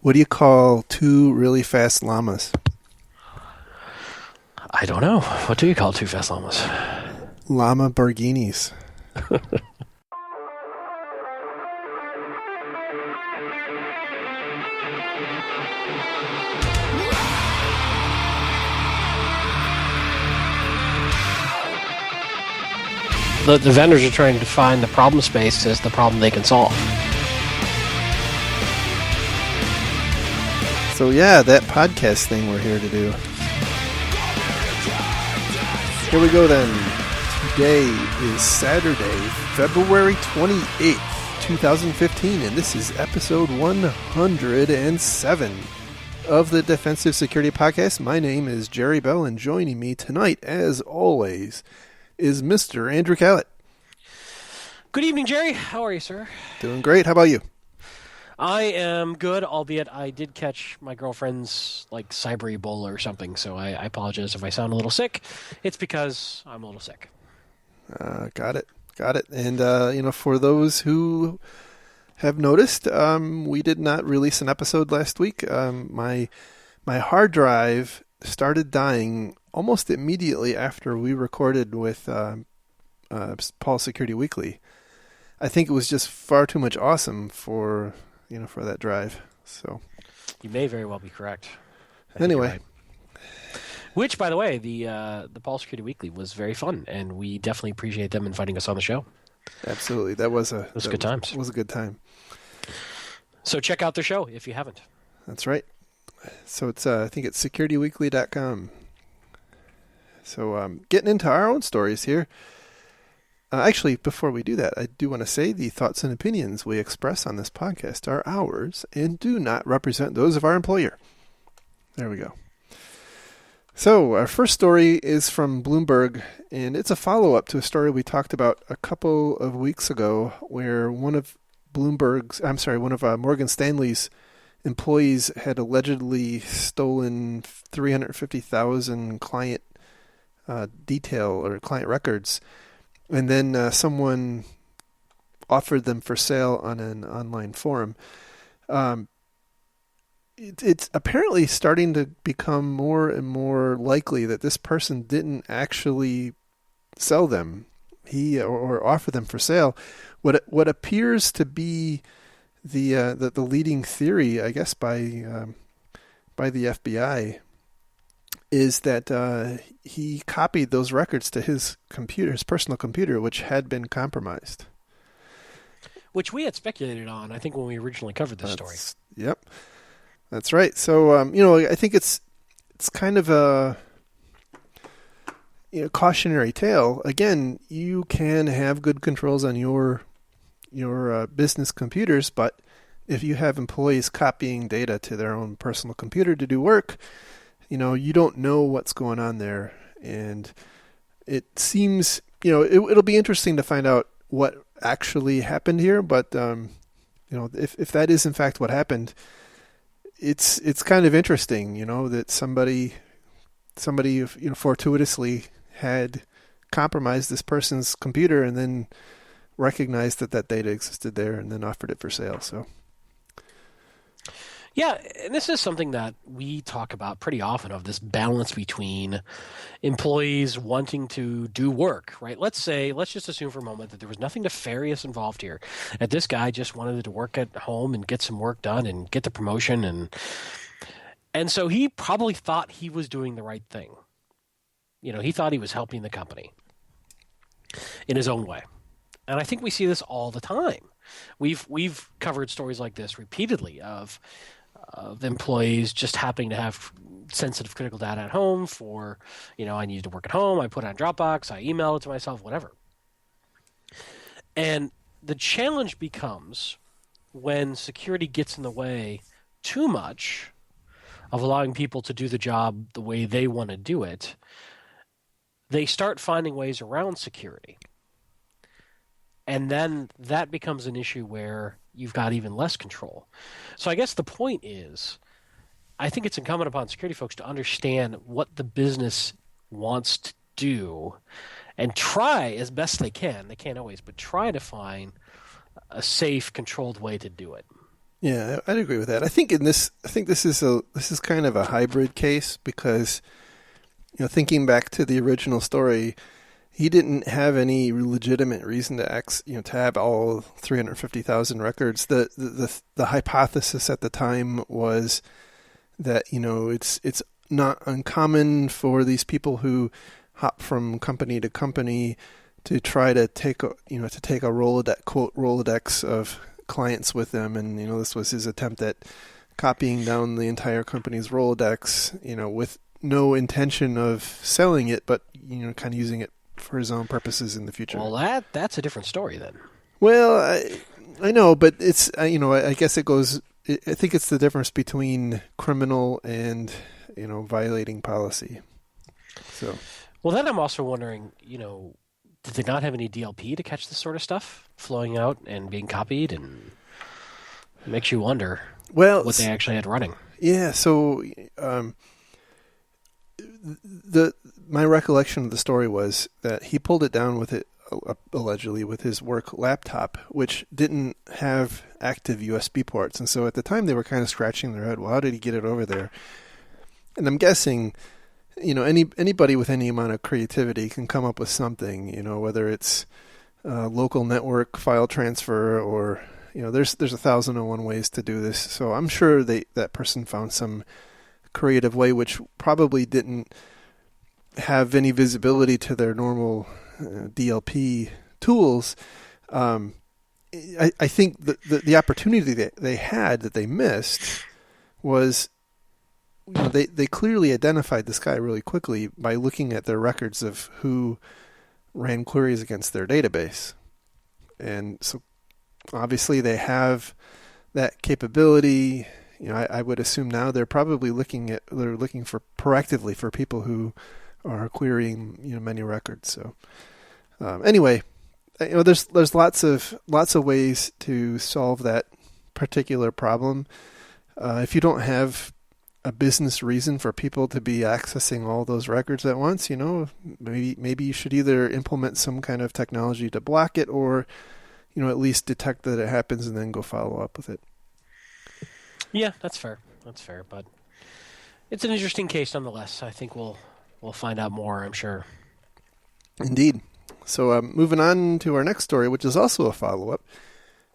What do you call two really fast llamas? I don't know. What do you call two fast llamas? Llama Borghinis. The vendors are trying to find the problem space as the problem they can solve. So yeah, that podcast thing we're here to do. Here we go then. Today is Saturday, February 28th, 2015, and this is episode 107 of the Defensive Security Podcast. My name is Jerry Bell, and joining me tonight, as always, is Mr. Andrew Callett. Good evening, Jerry. How are you, sir? Doing great. How about you? I am good, albeit I did catch my girlfriend's cyber Ebola or something, so I apologize if I sound a little sick. It's because I'm a little sick. Got it. And, for those who have noticed, we did not release an episode last week. My hard drive started dying almost immediately after we recorded with Paul Security Weekly. I think it was just far too much awesome for that drive. So you may very well be correct. Anyway. Right. Which, by the way, the Paul Security Weekly was very fun, and we definitely appreciate them inviting us on the show. Absolutely. That was good times. It was a good time. So check out their show if you haven't. That's right. So it's I think it's securityweekly.com. So getting into our own stories here. Actually, before we do that, I do want to say the thoughts and opinions we express on this podcast are ours and do not represent those of our employer. There we go. So our first story is from Bloomberg, and it's a follow-up to a story we talked about a couple of weeks ago where one of Morgan Stanley's employees had allegedly stolen 350,000 client detail or client records. And then someone offered them for sale on an online forum. It's apparently starting to become more and more likely that this person didn't actually sell them, or offer them for sale. What appears to be the leading theory, I guess, by the FBI, is that he copied those records to his computer, his personal computer, which had been compromised. Which we had speculated on, I think, when we originally covered this story. Yep, that's right. So, I think it's kind of a cautionary tale. Again, you can have good controls on your business computers, but if you have employees copying data to their own personal computer to do work, you don't know what's going on there, and it seems, it'll be interesting to find out what actually happened here. But if that is in fact what happened, it's kind of interesting, that somebody fortuitously had compromised this person's computer and then recognized that data existed there and then offered it for sale. So. Yeah, and this is something that we talk about pretty often, of this balance between employees wanting to do work, right? Let's just assume for a moment that there was nothing nefarious involved here, that this guy just wanted to work at home and get some work done and get the promotion, and so he probably thought he was doing the right thing. He thought he was helping the company in his own way. And I think we see this all the time. We've covered stories like this repeatedly of employees just happening to have sensitive critical data at home for, I needed to work at home, I put it on Dropbox, I email it to myself, whatever. And the challenge becomes when security gets in the way too much of allowing people to do the job the way they want to do it, they start finding ways around security. And then that becomes an issue where you've got even less control. So I guess the point is, I think it's incumbent upon security folks to understand what the business wants to do and try as best they can't always, but try to find a safe, controlled way to do it. Yeah, I'd agree with that. I think this is kind of a hybrid case because thinking back to the original story, he didn't have any legitimate reason to have all 350,000 records. The hypothesis at the time was that it's not uncommon for these people who hop from company to company to try to take a Rolodex, quote Rolodex of clients with them, and this was his attempt at copying down the entire company's Rolodex, with no intention of selling it, but kind of using it for his own purposes in the future. Well, that's a different story then. Well, I know, but it's I guess it goes. I think it's the difference between criminal and violating policy. So. Well, then I'm also wondering, did they not have any DLP to catch this sort of stuff flowing out and being copied? And it makes you wonder what they actually had running. Yeah, so my recollection of the story was that he pulled it down with it, allegedly, with his work laptop, which didn't have active USB ports. And so at the time they were kind of scratching their head, well, how did he get it over there? And I'm guessing anybody with any amount of creativity can come up with something, whether it's local network file transfer or, there's 1,001 ways to do this. So I'm sure that person found some creative way, which probably didn't have any visibility to their normal DLP tools. I think the opportunity that they had that they missed was they clearly identified this guy really quickly by looking at their records of who ran queries against their database. And so obviously they have that capability. I would assume now they're probably looking for proactively for people who are querying many records. So anyway, there's lots of ways to solve that particular problem. If you don't have a business reason for people to be accessing all those records at once, maybe you should either implement some kind of technology to block it, or at least detect that it happens and then go follow up with it. Yeah, that's fair. But it's an interesting case nonetheless. I think we'll find out more, I'm sure. Indeed. So moving on to our next story, which is also a follow-up.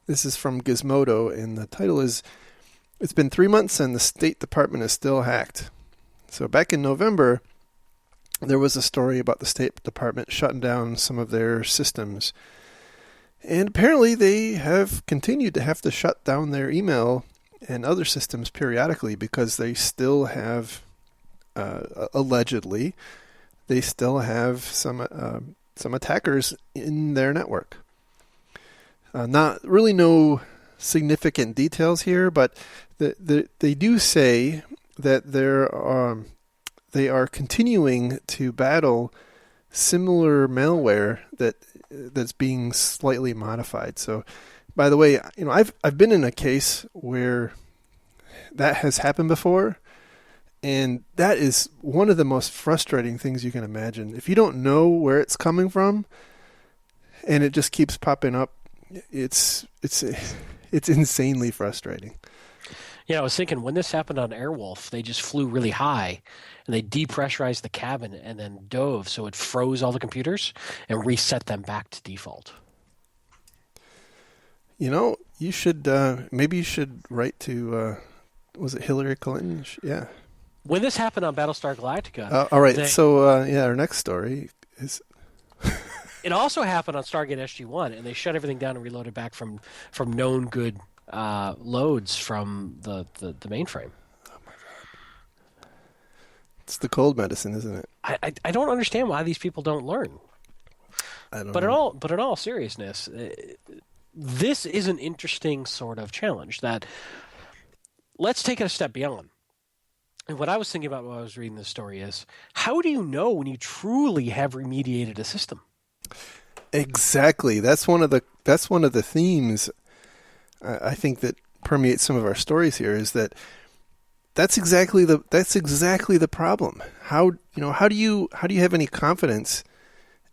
This is from Gizmodo, and the title is, "It's been 3 months and the State Department is still hacked." So back in November, there was a story about the State Department shutting down some of their systems. And apparently they have continued to have to shut down their email and other systems periodically because they still have, allegedly, they still have some attackers in their network. Not really no significant details here, but they do say that they are continuing to battle similar malware that's being slightly modified. So, by the way, I've been in a case where that has happened before, and that is one of the most frustrating things you can imagine. If you don't know where it's coming from, and it just keeps popping up, it's insanely frustrating. Yeah, I was thinking when this happened on Airwolf, they just flew really high and they depressurized the cabin and then dove, so it froze all the computers and reset them back to default. You should maybe you should write to was it Hillary Clinton? Yeah. When this happened on Battlestar Galactica. All right. Our next story is. It also happened on Stargate SG-1, and they shut everything down and reloaded back from known good loads from the mainframe. Oh my god! It's the cold medicine, isn't it? I don't understand why these people don't learn. I don't know. But in all seriousness, this is an interesting sort of challenge that let's take it a step beyond. And what I was thinking about while I was reading this story is, how do you know when you truly have remediated a system? Exactly. That's one of the themes I think that permeates some of our stories here, is that's exactly the problem. How do you have any confidence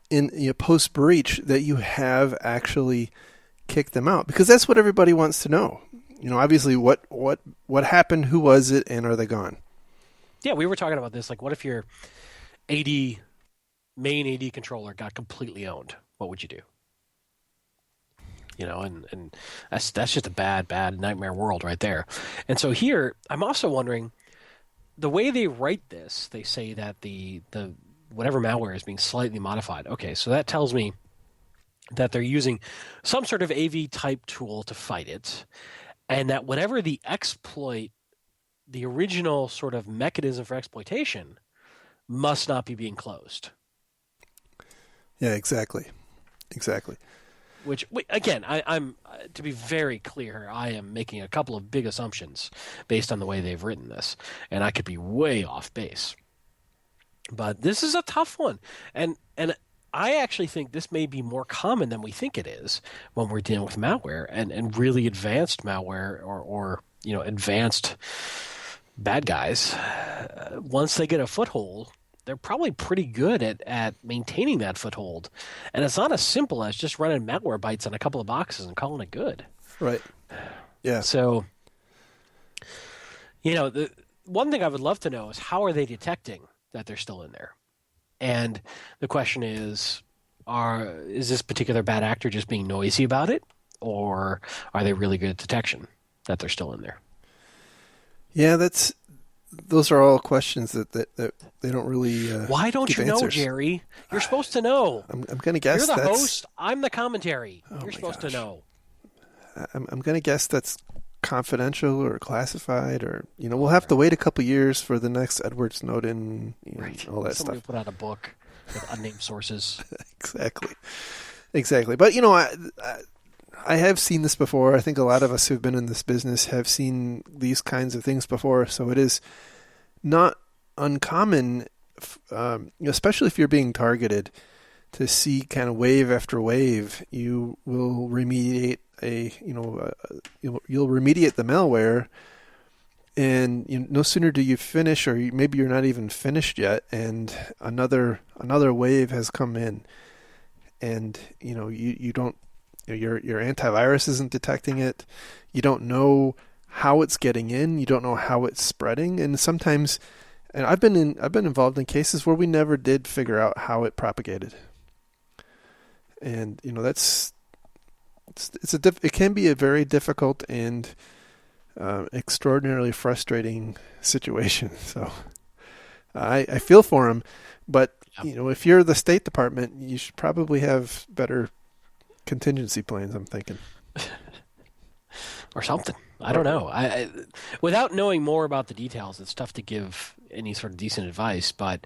in post breach that you have actually kicked them out? Because that's what everybody wants to know. obviously what happened, who was it, and are they gone? Yeah, we were talking about this. Like, what if your AD main AD controller got completely owned? What would you do? And that's just a bad nightmare world right there. And so here, I'm also wondering, the way they write this, they say that the whatever malware is being slightly modified. Okay, so that tells me that they're using some sort of AV type tool to fight it, and that whatever the exploit, the original sort of mechanism for exploitation, must not be being closed. Yeah, exactly. Which, again, I'm to be very clear, I am making a couple of big assumptions based on the way they've written this, and I could be way off base. But this is a tough one, and I actually think this may be more common than we think it is when we're dealing with malware and really advanced malware or advanced bad guys. Once they get a foothold, they're probably pretty good at maintaining that foothold. And it's not as simple as just running malware bytes on a couple of boxes and calling it good. Right. Yeah. So, the one thing I would love to know is how are they detecting that they're still in there? And the question is this particular bad actor just being noisy about it? Or are they really good at detection that they're still in there? Yeah, those are all questions that they don't really. Why don't you know, answers. Jerry? You're supposed to know. I'm going to guess you're the host. I'm the commentary. Oh, you're supposed to know. I'm going to guess that's confidential or classified, or we'll have to wait a couple years for the next Edward Snowden, right. all that Somebody stuff. Put out a book with unnamed sources. Exactly. But I have seen this before. I think a lot of us who've been in this business have seen these kinds of things before. So it is not uncommon, especially if you're being targeted, to see kind of wave after wave. You will remediate you'll remediate the malware, and no sooner do you finish, or maybe you're not even finished yet, and another wave has come in, and you don't. Your antivirus isn't detecting it. You don't know how it's getting in. You don't know how it's spreading. And sometimes, and I've been involved in cases where we never did figure out how it propagated. And it can be a very difficult and extraordinarily frustrating situation. So I feel for him, but if you're the State Department, you should probably have better contingency plans, I'm thinking. Or something. I don't know. I without knowing more about the details, it's tough to give any sort of decent advice, but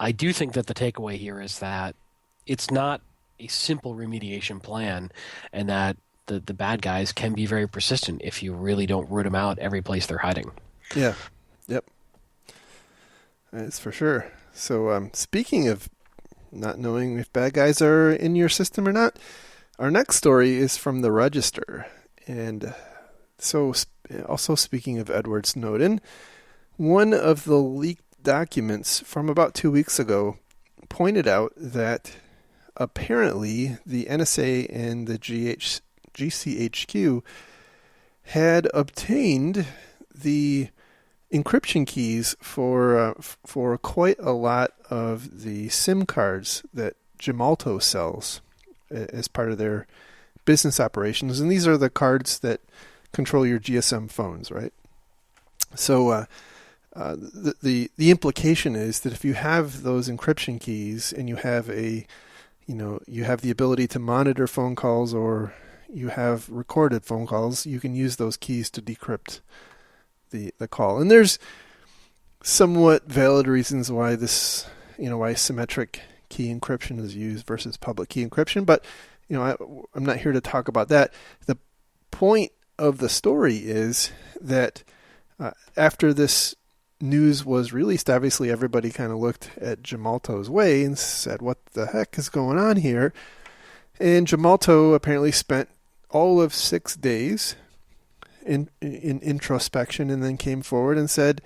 I do think that the takeaway here is that it's not a simple remediation plan, and that the bad guys can be very persistent if you really don't root them out every place they're hiding. Yeah. Yep. That's for sure. So speaking of not knowing if bad guys are in your system or not, our next story is from the Register. And so also speaking of Edward Snowden, one of the leaked documents from about 2 weeks ago pointed out that apparently the NSA and the GCHQ had obtained the encryption keys for quite a lot of the SIM cards that Gemalto sells as part of their business operations, and these are the cards that control your GSM phones, right? So the implication is that if you have those encryption keys and you have you have the ability to monitor phone calls, or you have recorded phone calls, you can use those keys to decrypt the call. And there's somewhat valid reasons why why symmetric key encryption is used versus public key encryption, but I'm not here to talk about that. The point of the story is that after this news was released, obviously everybody kind of looked at Gemalto's way and said, what the heck is going on here? And Gemalto apparently spent all of 6 days in introspection, and then came forward and said,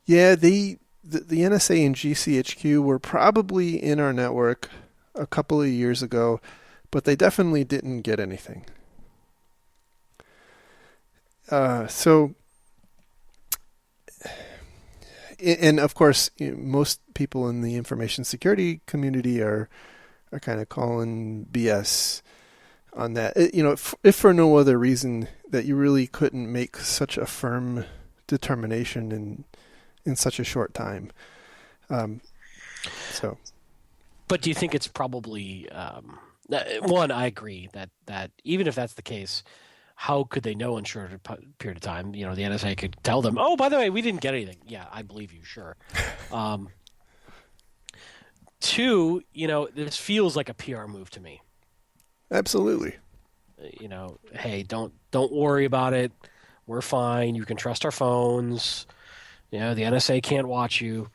yeah, the NSA and GCHQ were probably in our network a couple of years ago, but they definitely didn't get anything. So, and of course, most people in the information security community are kind of calling BS on that. If for no other reason that you really couldn't make such a firm determination in such a short time. So. But do you think it's probably one? I agree that even if that's the case, how could they know in a short period of time? The NSA could tell them, "Oh, by the way, we didn't get anything." Yeah, I believe you, sure. Two, this feels like a PR move to me. Absolutely. Hey, don't worry about it. We're fine. You can trust our phones. The NSA can't watch you.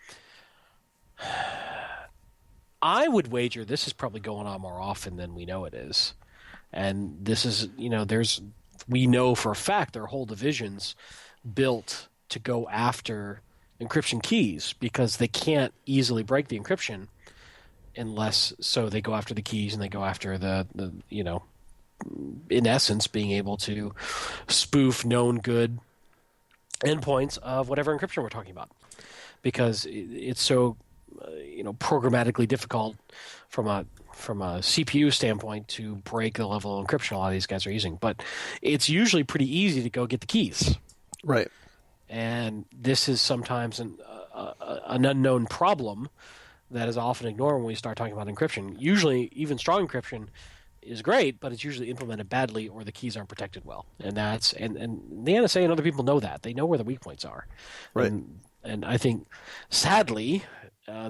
I would wager this is probably going on more often than we know it is. And this is, we know for a fact there are whole divisions built to go after encryption keys because they can't easily break the encryption unless, so they go after the keys and they go after the in essence, being able to spoof known good endpoints of whatever encryption we're talking about, because it's so programmatically difficult from a CPU standpoint to break the level of encryption a lot of these guys are using. But it's usually pretty easy to go get the keys, right? And this is sometimes an unknown problem that is often ignored when we start talking about encryption. Usually, even strong encryption is great, but it's usually implemented badly or the keys aren't protected well. And that's and the NSA and other people know that. They know where the weak points are. Right. And I think, sadly,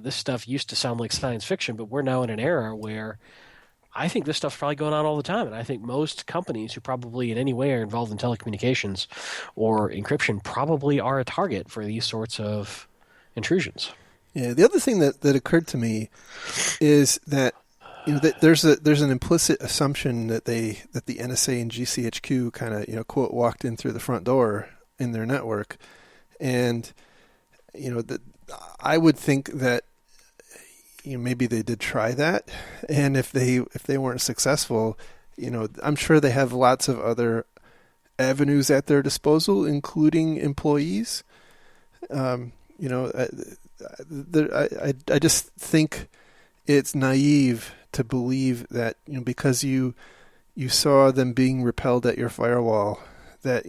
this stuff used to sound like science fiction, but we're now in an era where I think this stuff's probably going on all the time. And I think most companies who probably in any way are involved in telecommunications or encryption probably are a target for these sorts of intrusions. Yeah. The other thing that occurred to me is that that there's an implicit assumption that the NSA and GCHQ kind of quote walked in through the front door in their network, and I would think that maybe they did try that, and if they weren't successful, I'm sure they have lots of other avenues at their disposal, including employees. I just think it's naive to believe that because you saw them being repelled at your firewall, that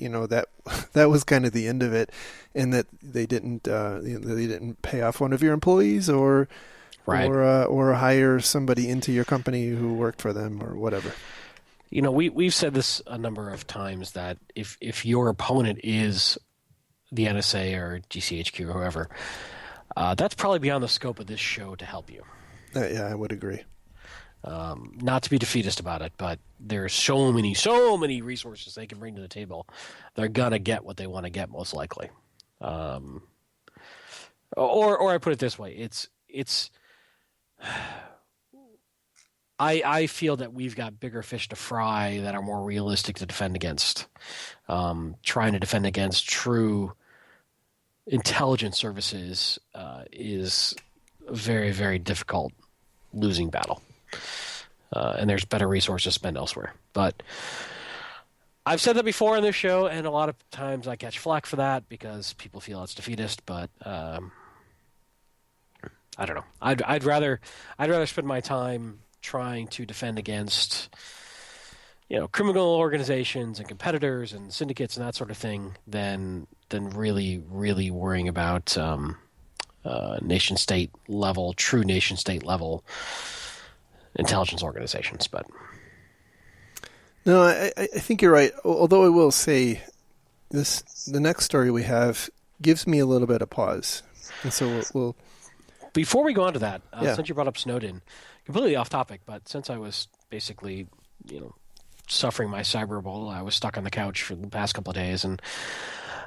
that was kind of the end of it, and that they didn't pay off one of your employees or right. or hire somebody into your company who worked for them or whatever. We've said this a number of times that if your opponent is the NSA or GCHQ or whoever, that's probably beyond the scope of this show to help you. Yeah, I would agree. Not to be defeatist about it, but there's so many resources they can bring to the table. They're gonna get what they want to get, most likely. Or I put it this way: it's. I feel that we've got bigger fish to fry that are more realistic to defend against. Trying to defend against true intelligence services is a very, very difficult losing battle. And there's better resources spent elsewhere. But I've said that before on this show, and a lot of times I catch flack for that because people feel it's defeatist. But I don't know. I'd rather spend my time trying to defend against criminal organizations and competitors and syndicates and that sort of thing than really worrying about true nation state level intelligence organizations. But no, I think you're right. Although I will say the next story we have gives me a little bit of pause, and so we'll before we go on to that, since you brought up Snowden, completely off topic, but since I was basically suffering my cyberbully, I was stuck on the couch for the past couple of days, and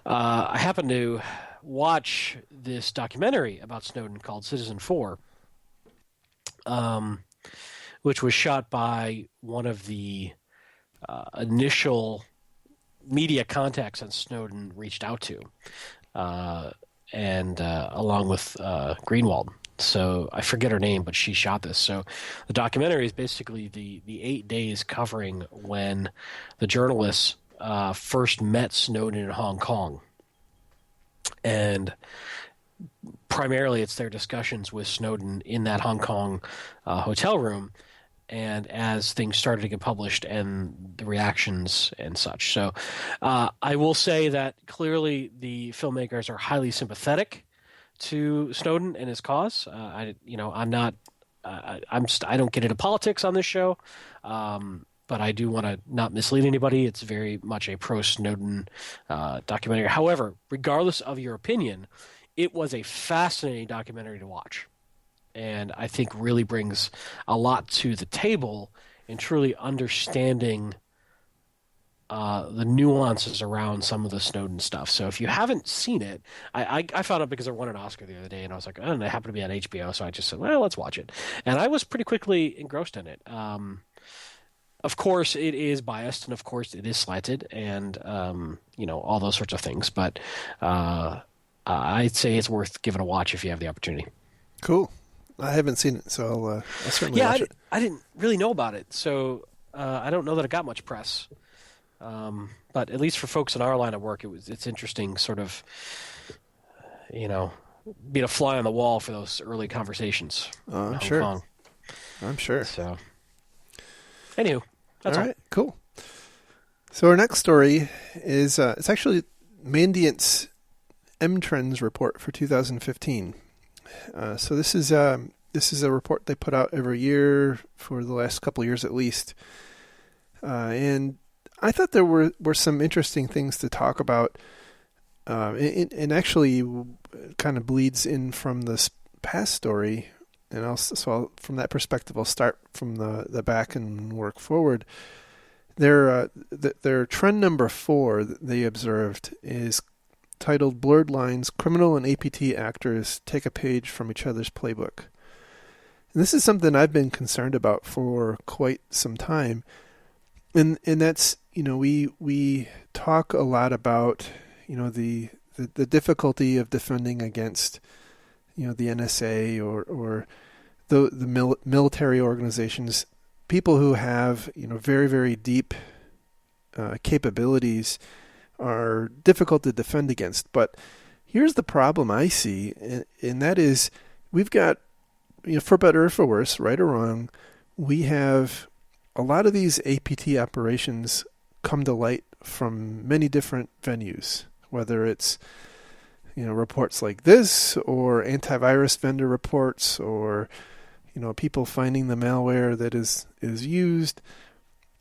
I happened to watch this documentary about Snowden called Citizen4, which was shot by one of the initial media contacts that Snowden reached out to, and along with Greenwald. So I forget her name, but she shot this. So the documentary is basically the 8 days covering when the journalists first met Snowden in Hong Kong, and primarily it's their discussions with Snowden in that Hong Kong hotel room, and as things started to get published and the reactions and such. So I will say that clearly the filmmakers are highly sympathetic to Snowden and his cause. I'm not. I don't get into politics on this show, but I do want to not mislead anybody. It's very much a pro Snowden documentary. However, regardless of your opinion, it was a fascinating documentary to watch, and I think really brings a lot to the table in truly understanding the nuances around some of the Snowden stuff. So if you haven't seen it, I found out because it won an Oscar the other day, and I was like, oh, and it happened to be on HBO, so I just said, well, let's watch it. And I was pretty quickly engrossed in it. Of course, it is biased, and of course, it is slanted, and all those sorts of things. But I'd say it's worth giving a watch if you have the opportunity. Cool. I haven't seen it, so I'll certainly watch it. I didn't really know about it, so I don't know that it got much press. But at least for folks in our line of work, it's interesting, sort of, being a fly on the wall for those early conversations. I'm sure. Kong. I'm sure. So, anywho, that's all. Right, cool. So our next story is it's actually Mandiant's M-Trends report for 2015. So this is a report they put out every year for the last couple of years at least, and I thought there were some interesting things to talk about, and actually kind of bleeds in from this past story. And from that perspective, I'll start from the back and work forward. Their trend number 4 that they observed is titled "Blurred Lines: Criminal and APT Actors Take a Page from Each Other's Playbook." And this is something I've been concerned about for quite some time. And that's, we talk a lot about, the difficulty of defending against, the NSA or the military organizations, people who have, very, very deep capabilities are difficult to defend against. But here's the problem I see, and that is we've got, for better or for worse, right or wrong, we have a lot of these APT operations come to light from many different venues, whether it's, reports like this or antivirus vendor reports or, people finding the malware that is used.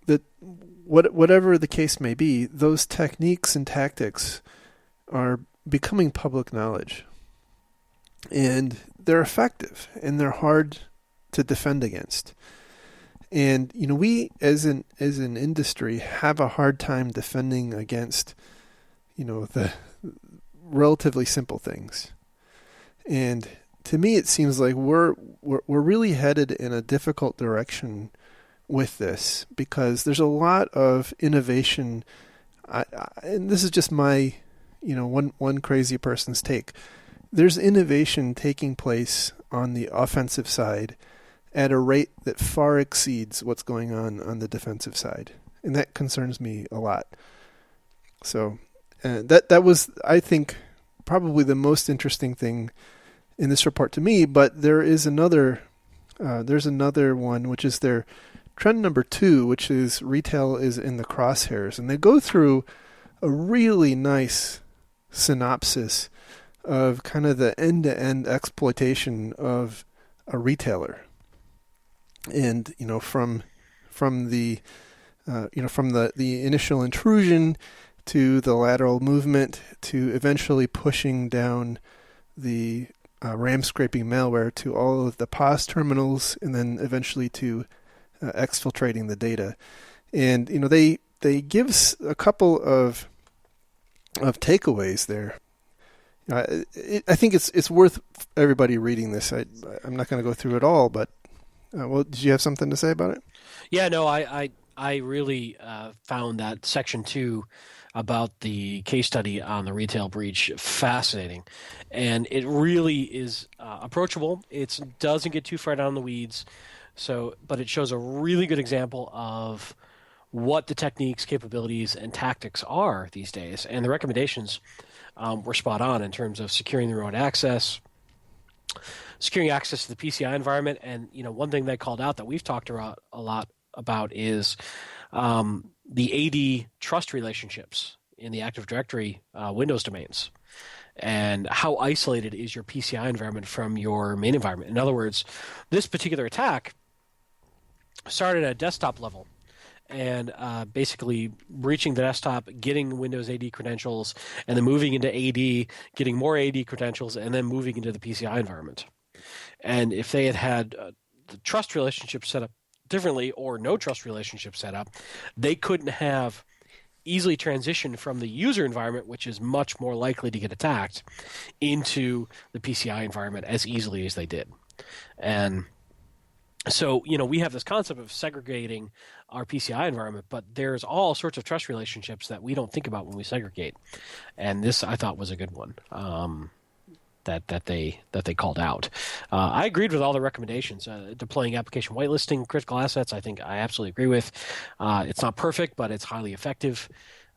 That whatever the case may be, those techniques and tactics are becoming public knowledge. And they're effective and they're hard to defend against. And we as an industry have a hard time defending against the relatively simple things. And to me, it seems like we're really headed in a difficult direction with this, because there's a lot of innovation. And this is just my one crazy person's take. There's innovation taking place on the offensive side at a rate that far exceeds what's going on the defensive side. And that concerns me a lot. So that was, I think, probably the most interesting thing in this report to me. But there is another one, which is their trend number 2, which is retail is in the crosshairs. And they go through a really nice synopsis of kind of the end-to-end exploitation of a retailer. And from the initial intrusion to the lateral movement to eventually pushing down the RAM scraping malware to all of the POS terminals, and then eventually to exfiltrating the data. And they give a couple of takeaways there. I think it's worth everybody reading this. I'm not going to go through it all, but did you have something to say about it? Yeah, no, I really found that section 2 about the case study on the retail breach fascinating, and it really is approachable. It doesn't get too far down the weeds, but it shows a really good example of what the techniques, capabilities, and tactics are these days. And the recommendations were spot on in terms of securing the remote access, securing access to the PCI environment. And one thing they called out that we've talked about a lot about is the AD trust relationships in the Active Directory Windows domains, and how isolated is your PCI environment from your main environment. In other words, this particular attack started at a desktop level and basically breaching the desktop, getting Windows AD credentials, and then moving into AD, getting more AD credentials, and then moving into the PCI environment. And if they had the trust relationship set up differently or no trust relationship set up, they couldn't have easily transition from the user environment, which is much more likely to get attacked, into the PCI environment as easily as they did. And so, we have this concept of segregating our PCI environment, but there's all sorts of trust relationships that we don't think about when we segregate. And this, I thought, was a good one that they called out. I agreed with all the recommendations. Deploying application whitelisting critical assets, I think I absolutely agree with. It's not perfect, but it's highly effective.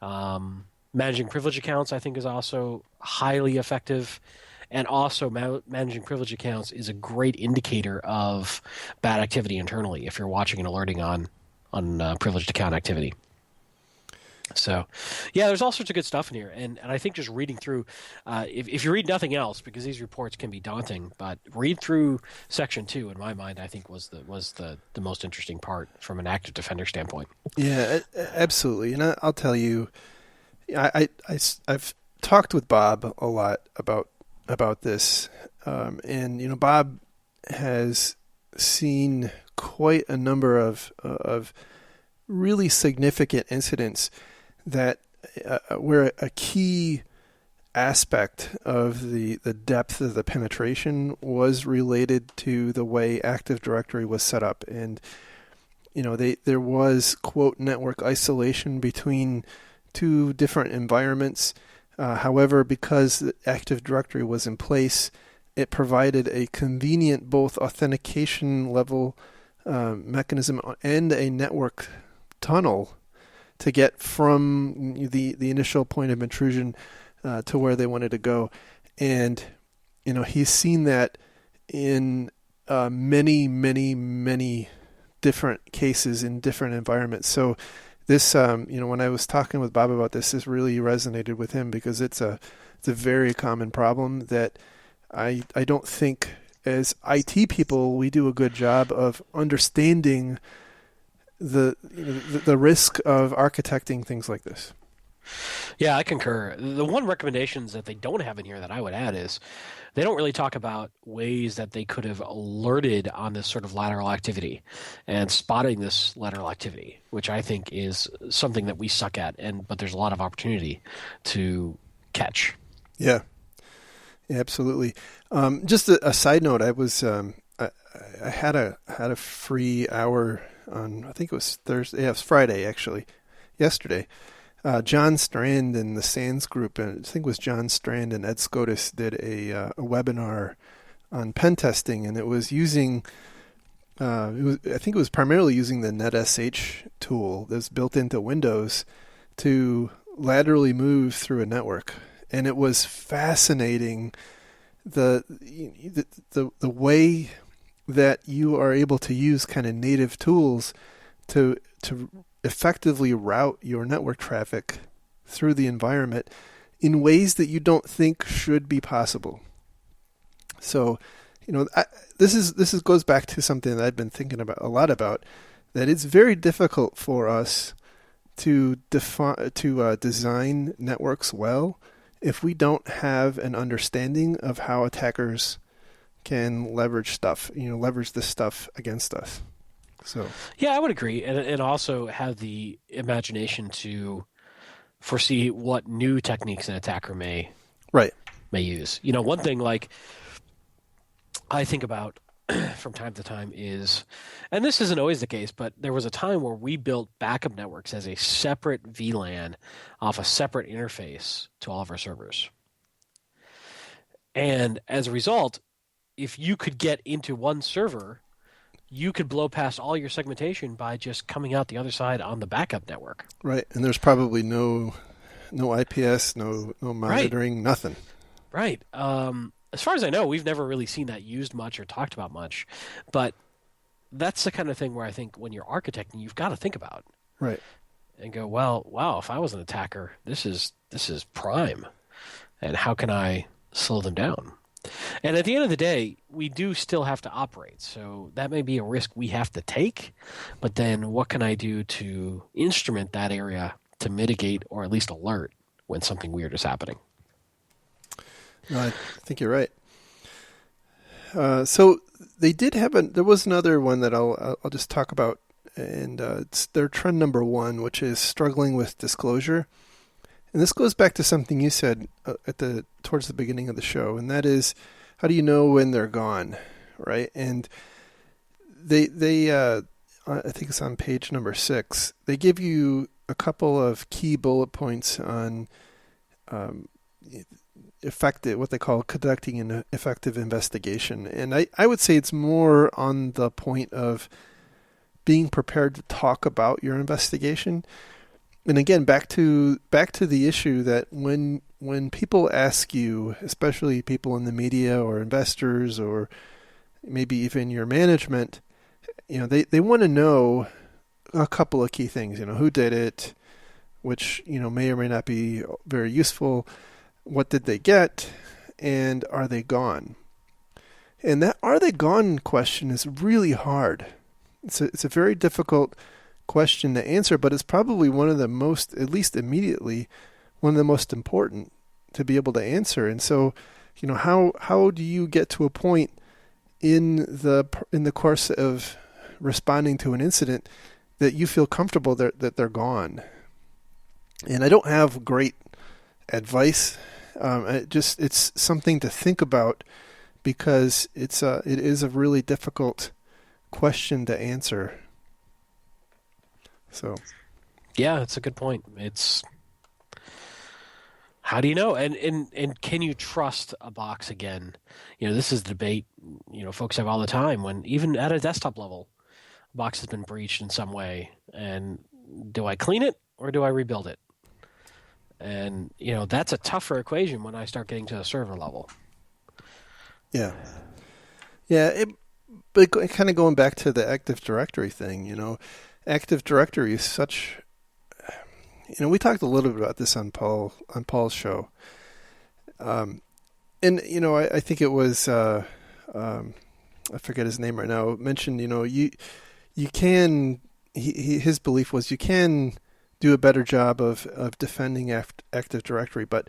Managing privilege accounts, I think, is also highly effective. And also, managing privilege accounts is a great indicator of bad activity internally if you're watching and alerting on privileged account activity. So, yeah, there's all sorts of good stuff in here. And I think just reading through, if you read nothing else, because these reports can be daunting, but read through Section 2, in my mind, I think was the most interesting part from an active defender standpoint. Yeah, absolutely. And I'll tell you, I've talked with Bob a lot about this, and Bob has seen quite a number of really significant incidents that where a key aspect of the depth of the penetration was related to the way Active Directory was set up. And there was, quote, network isolation between two different environments. However, because the Active Directory was in place, it provided a convenient both authentication level mechanism and a network tunnel to get from the initial point of intrusion to where they wanted to go. And he's seen that in many, many, many different cases in different environments. So this, when I was talking with Bob about this really resonated with him, because it's a very common problem that I don't think as IT people we do a good job of understanding the risk of architecting things like this. Yeah, I concur. The one recommendations that they don't have in here that I would add is they don't really talk about ways that they could have alerted on this sort of lateral activity and spotting this lateral activity, which I think is something that we suck at, but there's a lot of opportunity to catch. Yeah, absolutely. Just a side note, I was I had a free hour on, I think it was Thursday. Yeah, it was Friday actually, yesterday. John Strand and the SANS group, and I think it was John Strand and Ed Scotus, did a webinar on pen testing, and it was using, I think it was primarily using the NetSH tool that's built into Windows to laterally move through a network, and it was fascinating the way that you are able to use kind of native tools to effectively route your network traffic through the environment in ways that you don't think should be possible. So, this goes back to something that I've been thinking about a lot about, that it's very difficult for us to design networks well if we don't have an understanding of how attackers can leverage this stuff against us. So yeah, I would agree, and also have the imagination to foresee what new techniques an attacker may use. One thing like I think about from time to time is, and this isn't always the case, but there was a time where we built backup networks as a separate VLAN off a separate interface to all of our servers. And as a result, if you could get into one server you could blow past all your segmentation by just coming out the other side on the backup network. Right. And there's probably no IPS, no Right. monitoring, nothing. Right. As far as I know, we've never really seen that used much or talked about much, but that's the kind of thing where I think when you're architecting, you've got to think about Right. and go, well, wow, if I was an attacker, this is prime, and how can I slow them down? And at the end of the day, we do still have to operate, so that may be a risk we have to take. But then, what can I do to instrument that area to mitigate or at least alert when something weird is happening? No, I think you're right. So they did have there was another one that I'll just talk about, and it's their trend number 1, which is struggling with disclosure. And this goes back to something you said towards the beginning of the show, and that is, how do you know when they're gone, right? And they I think it's on page number 6. They give you a couple of key bullet points on effective, what they call conducting an effective investigation. And I would say it's more on the point of being prepared to talk about your investigation. And again, back to the issue that when people ask you, especially people in the media or investors or maybe even your management, they want to know a couple of key things. Who did it, which may or may not be very useful. What did they get, and are they gone? And that "are they gone" question is really hard. It's a very difficult question to answer, but it's probably one of the most, at least immediately, one of the most important to be able to answer. And so, how do you get to a point in the course of responding to an incident that you feel comfortable that they're gone? And I don't have great advice. It's something to think about, because it is a really difficult question to answer. So, Yeah, that's a good point. It's how do you know? And can you trust a box again? This is the debate, folks have all the time when even at a desktop level, a box has been breached in some way. And do I clean it or do I rebuild it? And, that's a tougher equation when I start getting to a server level. yeah. Yeah, but kind of going back to the Active Directory thing, Active Directory is such, we talked a little bit about this on Paul's show. And, I think it was, I forget his name right now, mentioned, you can, his belief was you can do a better job of defending Active Directory, but,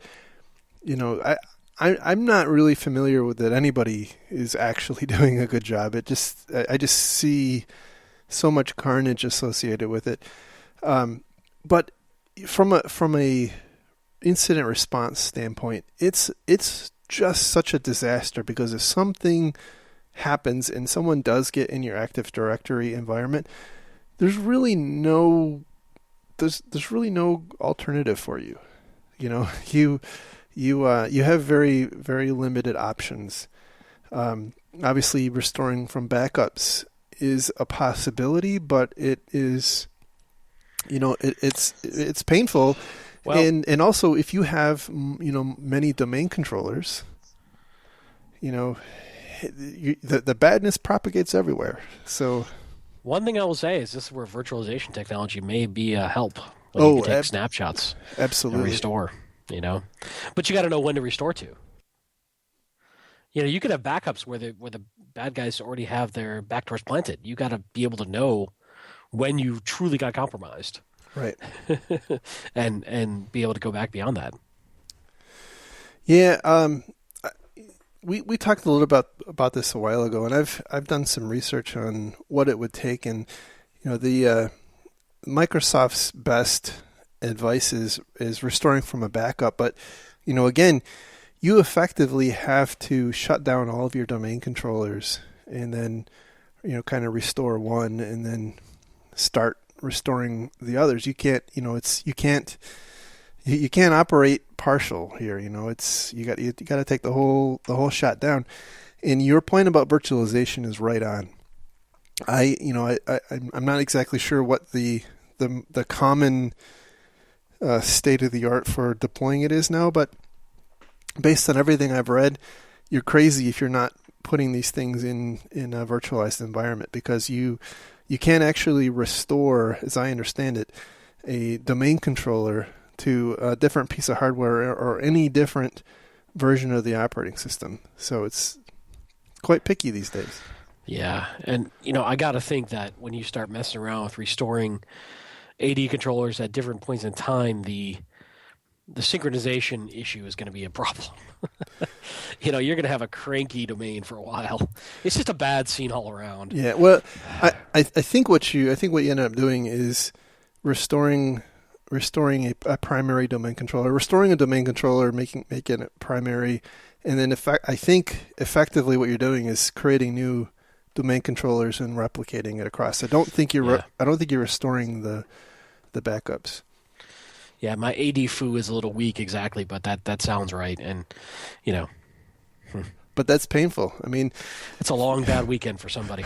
I'm not really familiar with that anybody is actually doing a good job. I just see so much carnage associated with it. But from a incident response standpoint, it's just such a disaster, because if something happens and someone does get in your Active Directory environment, there's really no alternative for you. You have very, very limited options. Obviously, restoring from backups is a possibility, but it is, it's painful. Well, and also, if you have many domain controllers, the badness propagates everywhere. So, one thing I will say is this is where virtualization technology may be a help. You can take snapshots, absolutely, and restore. But you got to know when to restore to. You could have backups where the bad guys already have their backdoors planted. You got to be able to know when you truly got compromised, right? and be able to go back beyond that. Yeah, we talked a little about this a while ago, and I've done some research on what it would take, and the Microsoft's best advice is restoring from a backup, but again, you effectively have to shut down all of your domain controllers and then kind of restore one and then start restoring the others. You can't you can't operate partial here. You got to take the whole shot down. And your point about virtualization is right on. I'm not exactly sure what the common state of the art for deploying it is now, but based on everything I've read, you're crazy if you're not putting these things in a virtualized environment, because you can't actually restore, as I understand it, a domain controller to a different piece of hardware or any different version of the operating system. So it's quite picky these days. Yeah, and I got to think that when you start messing around with restoring AD controllers at different points in time, the synchronization issue is going to be a problem. You're going to have a cranky domain for a while. It's just a bad scene all around. Yeah, well, I think what you end up doing is restoring a primary domain controller, restoring a domain controller, making it primary, and then I think effectively what you're doing is creating new domain controllers and replicating it across. I don't think you're restoring the backups. Yeah, my AD foo is a little weak exactly, but that sounds right, and But that's painful. I mean, it's a long bad weekend for somebody.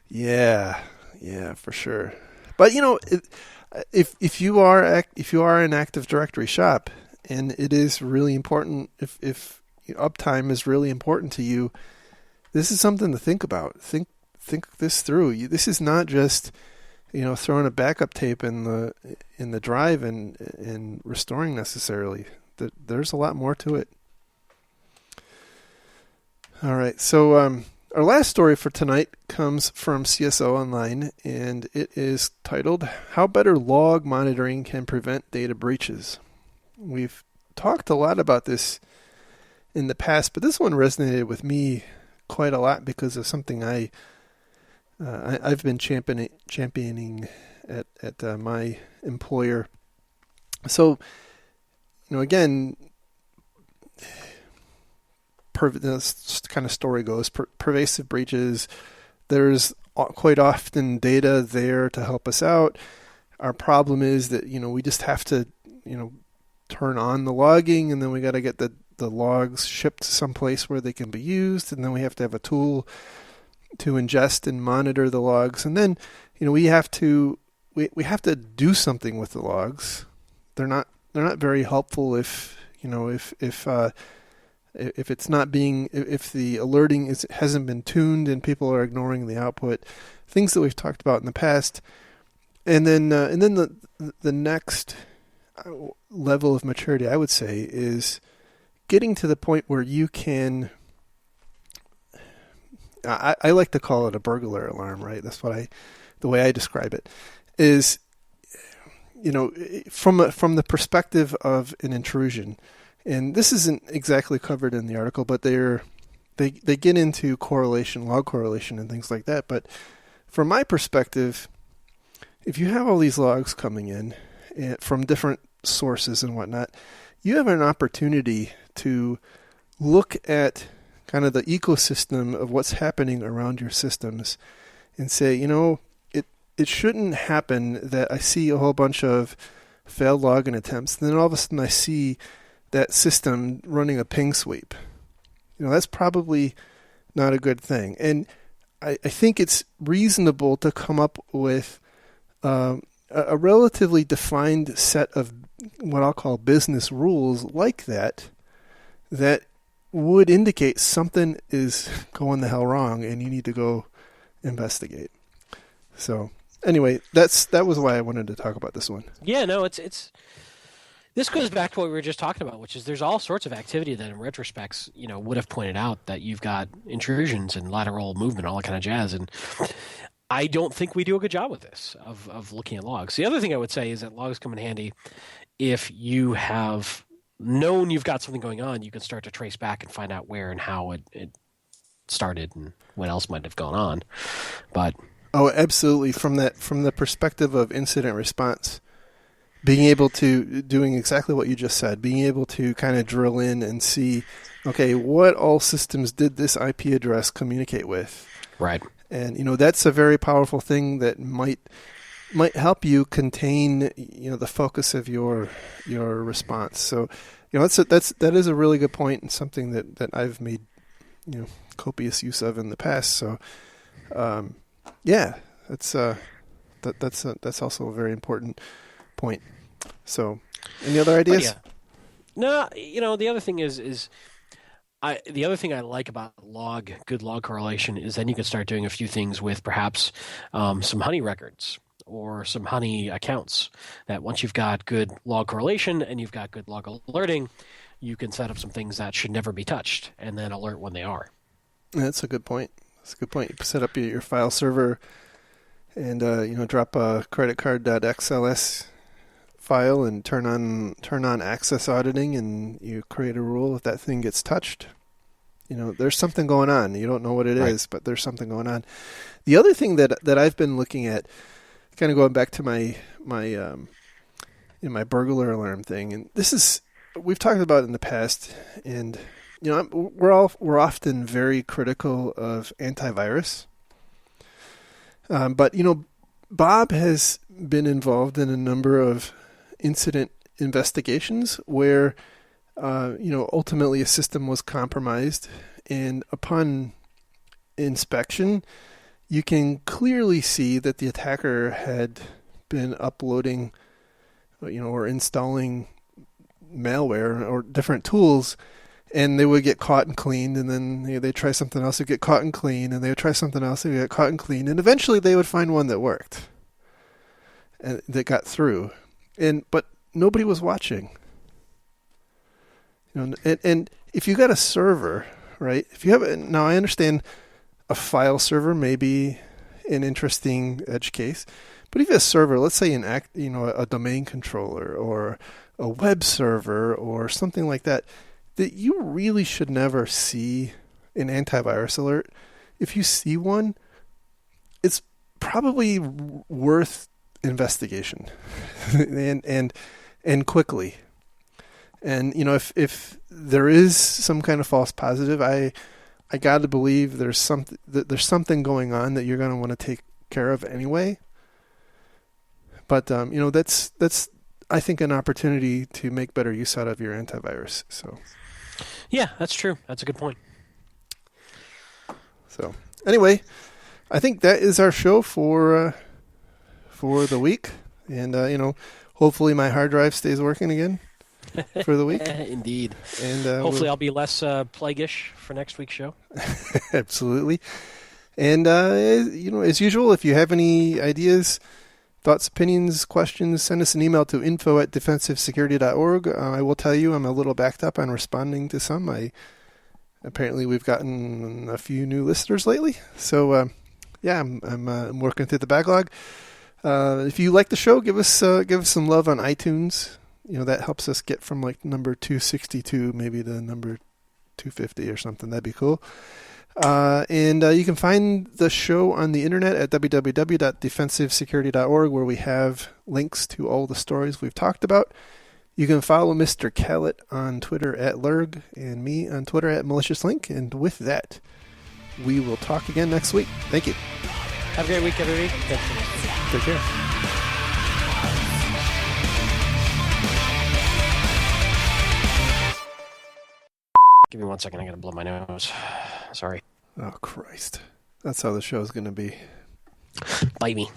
Yeah, for sure. But if you are an Active Directory shop, and it is really important, if uptime is really important to you, this is something to think about. Think this through. This is not just throwing a backup tape in the drive and restoring necessarily. There's a lot more to it. All right, so our last story for tonight comes from CSO Online, and it is titled "How Better Log Monitoring Can Prevent Data Breaches." We've talked a lot about this in the past, but this one resonated with me quite a lot because of something I've been championing at my employer. So, again, this kind of story goes, pervasive breaches. There's quite often data there to help us out. Our problem is that we just have to turn on the logging, and then we got to get the logs shipped to someplace where they can be used, and then we have to have a tool to ingest and monitor the logs, and then we have to do something with the logs. They're not very helpful if it's not being, if the alerting hasn't been tuned and people are ignoring the output, things that we've talked about in the past. And then the next level of maturity, I would say, is getting to the point where you can, I like to call it a burglar alarm, right? That's the way I describe it is, from the perspective of an intrusion. And this isn't exactly covered in the article, but they get into correlation, log correlation, and things like that. But from my perspective, if you have all these logs coming in from different sources and whatnot, you have an opportunity to look at kind of the ecosystem of what's happening around your systems and say, it shouldn't happen that I see a whole bunch of failed login attempts, and then all of a sudden I see that system running a ping sweep. That's probably not a good thing. And I think it's reasonable to come up with a relatively defined set of what I'll call business rules like that would indicate something is going the hell wrong and you need to go investigate. So anyway, that was why I wanted to talk about this one. Yeah, no, it's this goes back to what we were just talking about, which is there's all sorts of activity that in retrospects, would have pointed out that you've got intrusions and lateral movement, all that kind of jazz. And I don't think we do a good job with this, of looking at logs. The other thing I would say is that logs come in handy if you have known you've got something going on. You can start to trace back and find out where and how it started and what else might have gone on. But absolutely, from the perspective of incident response, being able to, doing exactly what you just said, being able to kind of drill in and see, okay, what all systems did this IP address communicate with? Right. And, that's a very powerful thing that might help you contain, the focus of your response. So, that is a really good point and something that I've made, copious use of in the past. So Yeah, that's also a very important point. So, any other ideas? Yeah. No, the other thing is the other thing I like about good log correlation is then you can start doing a few things with perhaps some honey records or some honey accounts that once you've got good log correlation and you've got good log alerting, you can set up some things that should never be touched and then alert when they are. That's a good point. That's a good point. You set up your file server and drop a credit card.xls file and turn on access auditing, and you create a rule if that thing gets touched. There's something going on. You don't know what it is, but there's something going on. The other thing that I've been looking at, kind of going back to my burglar alarm thing, and this is we've talked about it in the past, and we're often very critical of antivirus, but Bob has been involved in a number of incident investigations where ultimately a system was compromised, and upon inspection you can clearly see that the attacker had been uploading or installing malware or different tools, and they would get caught and cleaned, and then they try something else, they get caught and cleaned, and they would try something else, they get caught and cleaned, and eventually they would find one that worked and that got through. But nobody was watching. And if you got a server, right? If you have now, I understand a file server may be an interesting edge case, but if you have a server, let's say a domain controller or a web server or something like that, that you really should never see an antivirus alert. If you see one, it's probably worth investigation and quickly. And if there is some kind of false positive, I got to believe there's something going on that you're going to want to take care of anyway. But that's I think an opportunity to make better use out of your antivirus. So yeah, that's true. That's a good point. So anyway, I think that is our show for the week, and hopefully my hard drive stays working again for the week. Indeed. And hopefully I'll be less plaguish for next week's show. Absolutely. And as usual, if you have any ideas, thoughts, opinions, questions, send us an email to info@defensivesecurity.org. I will tell you I'm a little backed up on responding to some. Apparently we've gotten a few new listeners lately, so I'm working through the backlog. If you like the show, give us some love on iTunes. That helps us get from like number 262 maybe to number 250 or something. That'd be cool. And you can find the show on the internet at www.defensivesecurity.org, where we have links to all the stories we've talked about. You can follow Mr. Callett on Twitter @Lurg and me on Twitter @MaliciousLink. And with that, we will talk again next week. Thank you. Have a great week, everybody. Take care. Give me 1 second. I gotta blow my nose. Sorry. Oh, Christ. That's how the show's going to be. Bite me.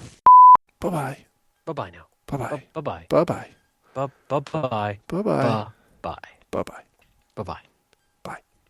Bye-bye. Bye-bye now. Bye-bye. Bye-bye. Bye-bye. Bye-bye. Bye-bye. Bye-bye. Bye-bye. Bye-bye.